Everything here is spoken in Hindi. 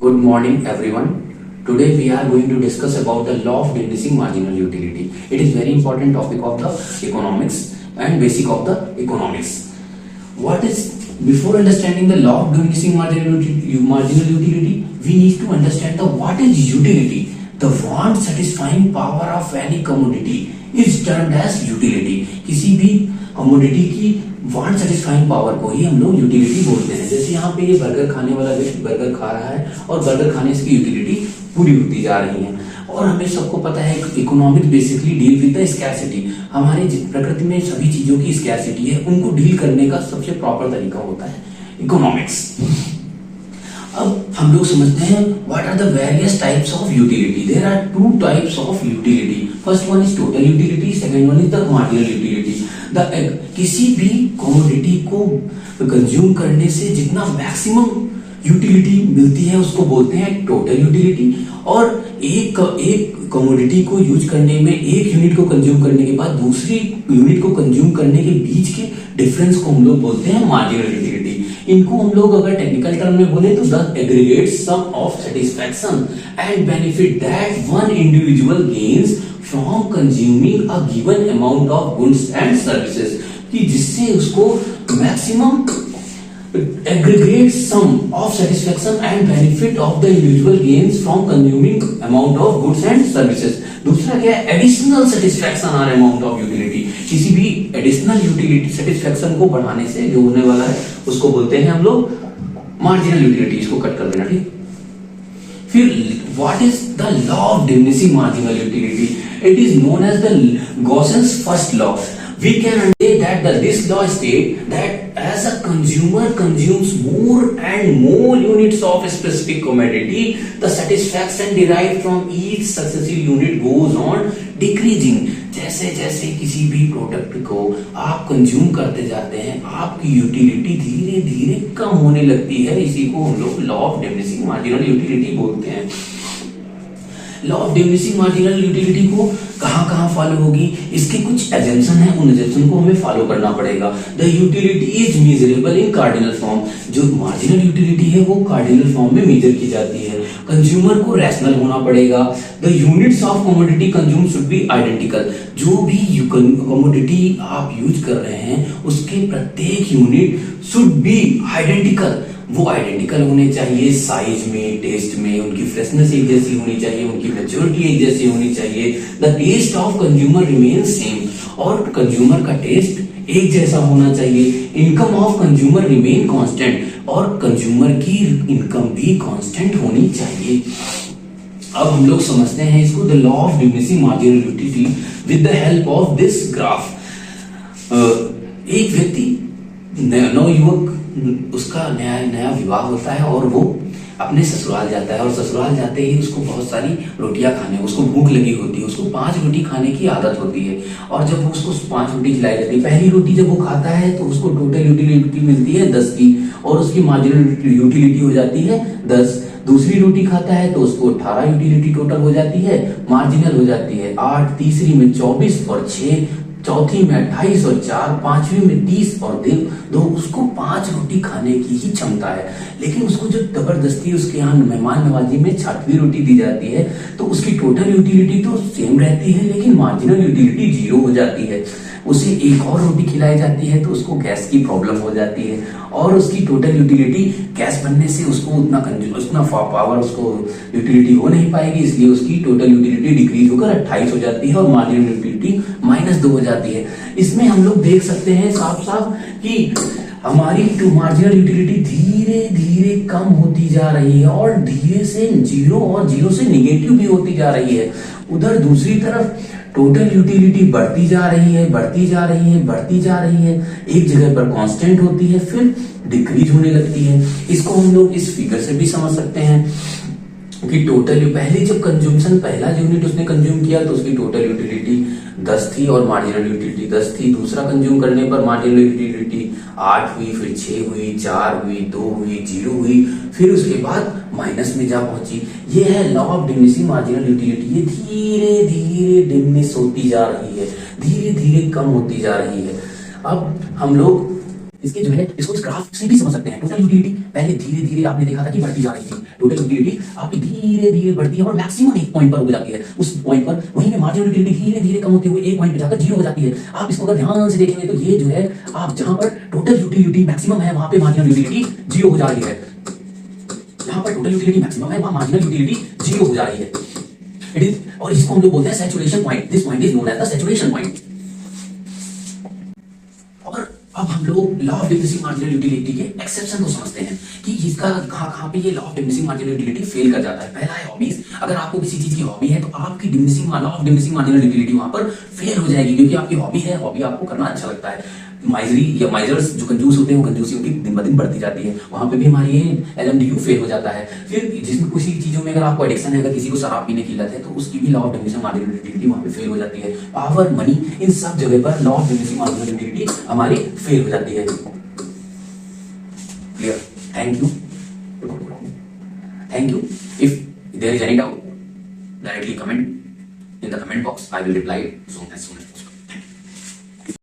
Good morning, everyone. Today we are going to discuss about the law of diminishing marginal utility. It is very important topic of the economics and basic of the economics. What is before understanding the law of diminishing marginal utility, we need to understand the what is utility. The want satisfying power of any commodity is termed as utility. किसी भी कमोडिटी की वांट सेटिस्फाइंग पावर को ही हम लोग यूटिलिटी बोलते हैं। जैसे यहाँ पे ये बर्गर खाने वाला व्यक्ति बर्गर खा रहा है और बर्गर खाने से यूटिलिटी पूरी होती जा रही है। और हमें सबको पता है economics basically deal with the scarcity. हमारे प्रकृति में सभी चीजों की स्कैरसिटी है, उनको डील करने का सबसे प्रॉपर तरीका होता है इकोनॉमिक्स। अब हम लोग समझते हैं what are the various types of utility. There are two types of utility. First one is total utility, second one is the marginal utility. किसी भी कमोडिटी को कंज्यूम करने से जितना मैक्सिमम यूटिलिटी मिलती है उसको बोलते हैं टोटल यूटिलिटी। और एक कमोडिटी को यूज करने में, एक यूनिट को कंज्यूम करने के बाद दूसरी यूनिट को कंज्यूम करने के बीच के डिफरेंस को हम लोग बोलते हैं मार्जिनल यूटिलिटी। इनको हम लोग अगर टेक्निकल टर्म में बोले तो the aggregate sum of satisfaction and benefit that one individual gains from consuming a given amount of goods and services, कि जिससे उसको maximum aggregate sum of satisfaction and benefit of the individual gains from consuming amount of goods and services। दूसरा क्या है, एडिशनल सेटिस्फैक्शन और अमाउंट ऑफ यूटिलिटी। किसी भी एडिशनल यूटिलिटी सेटिस्फैक्शन को बढ़ाने से जो होने वाला है उसको बोलते हैं हम लोग मार्जिनल यूटिलिटी। इसको कट कर देना, ठीक। फिर what is the law of diminishing marginal utility? It is known as the Gossen's first law. We can understand that this law states that as a consumer consumes more and more units of a specific commodity, the satisfaction derived from each successive unit goes on decreasing। जैसे जैसे किसी भी प्रोडक्ट को आप कंज्यूम करते जाते हैं, आपकी यूटिलिटी धीरे धीरे कम होने लगती है। इसी को हम लोग law of diminishing marginal utility बोलते हैं। Law of diminishing marginal utility को कहां कहां फॉलो होगी, इसके कुछ एजम्पशन है, उन एजम्पशन को हमें फॉलो करना पड़ेगा। The utility is measurable in cardinal form. जो मार्जिनल यूटिलिटी है वो कार्डिनल फॉर्म में मेजर की जाती है। कंज्यूमर को रैशनल होना पड़ेगा। The units of commodity consume should be identical. जो भी कमोडिटी आप यूज कर रहे हैं उसके प्रत्येक यूनिट शुड बी आइडेंटिकल। वो आइडेंटिकल होने चाहिए साइज में, टेस्ट में, उनकी फ्रेशनेस एक जैसी होनी चाहिए, उनकी मैच्योरिटी एक जैसी होनी चाहिए। The taste of consumer remains same, और कंज्यूमर का टेस्ट एक जैसा होना चाहिए। Income of consumer remain constant, और कंज्यूमर की इनकम भी कांस्टेंट होनी चाहिए। अब हम लोग समझते हैं इसको the law of diminishing marginal utility with the help of this graph. एक व्यक्ति नवयुवक, उसका नया विवाह होता है और वो अपने ससुराल जाता है, और ससुराल जाते ही उसको बहुत सारी रोटियां खाने, उसको भूख लगी होती है, उसको 5 रोटी खाने की आदत होती है। और जब उसको 5 रोटी खिलाई जाती है, पहली रोटी जब वो खाता है तो उसको टोटल यूटिलिटी मिलती है 10 की, और उसकी मार्जिनल यूटिलिटी हो जाती है 10। दूसरी रोटी खाता है तो उसको 18 यूटिलिटी टोटल हो जाती है, मार्जिनल हो जाती है 8, तीसरी में 24 और 6, चौथी में 28 और 4, पांचवी में 30 और 2। उसको 5 रोटी खाने की ही क्षमता है। लेकिन उसको जब जबरदस्ती उसके यहाँ मेहमान नवाजी में 6वीं रोटी दी जाती है तो उसकी टोटल यूटिलिटी तो सेम रहती है, लेकिन मार्जिनल यूटिलिटी 0 हो जाती है। उसे एक और रोटी खिलाई जाती है तो उसको गैस की प्रॉब्लम हो जाती है, और उसकी टोटल यूटिलिटी गैस बनने से उसको उतना पावर, उसको यूटिलिटी हो नहीं पाएगी, इसलिए उसकी टोटल यूटिलिटी डिक्रीज होकर 28 हो जाती है और मार्जिनल यूटिलिटी -2 हो जाती है। इसमें हम लोग देख सकते हैं साफ साफ कि हमारी मार्जिनल यूटिलिटी धीरे धीरे कम होती जा रही है, और धीरे से 0 और 0 से निगेटिव भी होती जा रही है। उधर दूसरी तरफ टोटल यूटिलिटी बढ़ती जा रही है, बढ़ती जा रही है, बढ़ती जा रही है, एक जगह पर कांस्टेंट होती है, फिर डिक्रीज होने लगती है। इसको हम लोग इस फिगर से भी समझ सकते हैं कि टोटल पहले जब कंज्यूमशन, पहला यूनिट उसने कंज्यूम किया तो उसकी टोटल यूटिलिटी 10 थी और मार्जिनल यूटिलिटी 10 थी। दूसरा कंज्यूम करने पर मार्जिनल यूटिलिटी 8 हुई, फिर 6 हुई, 4 हुई, 2 हुई, 0 हुई, फिर उसके बाद माइनस में जा पहुंची। ये है law of diminishing marginal utility. ये धीरे धीरे डिमिनिश होती जा रही है, धीरे धीरे कम होती जा रही है। अब हम लोग इसके जो है इसको इस ग्राफ से भी समझ सकते हैं। टोटल यूटिलिटी पहले धीरे धीरे आपने देखा था कि बढ़ती जा रही थी, टोटल यूटिलिटी आपकी धीरे धीरे बढ़ती है और मैक्सिमम एक पॉइंट पर हो जाती है। उस पॉइंट पर वहीं पे मार्जिनल यूटिलिटी धीरे धीरे कम होते हुए एक पॉइंट पे जाकर जीरो हो जाती है। आप इसको अगर ध्यान से देखेंगे तो ये जो है आप जहां पर टोटल यूटिलिटी मैक्सिमम है वहां पे मार्जिनल यूटिलिटी जीरो हो जा रही है। जहां पर टोटल यूटिलिटी मैक्सिमम है वहां मार्जिनल यूटिलिटी जीरो हो जा रही है। इट इज, और इसको हम लोग बोलते हैं saturation point. This point is known as the saturation point. और अब हम लोग law of diminishing marginal utility के एक्सेप्शन को समझते हैं कि इसका कहां पे ये law of diminishing marginal utility fail कर जाता है। पहला है हॉबीज। अगर आपको किसी चीज की हॉबी है तो आपकी diminishing law of diminishing marginal utility वहां पर फेल हो जाएगी, क्योंकि आपकी हॉबी है, हॉबी आपको करना अच्छा लगता है। माइजरी या माइजर्स जो कंजूस होते हैं वो कंजूसी उनकी दिन ब दिन बढ़ती जाती है, वहां पे भी हमारी LMDU फेल हो जाता है। फिर जिसमें कुछ चीजों में अगर आपको एडिक्शन है, अगर किसी को शराब पीने की लत है तो उसकी भी law of diminishing marginal utility वहां पे फेल हो जाती है। पावर, मनी, इन सब जगह पर law of diminishing marginal utility हमारी फेल हो जाती है। Clear? Thank you. Thank you. If there is any doubt, directly comment in the comment box. I will reply soon as soon as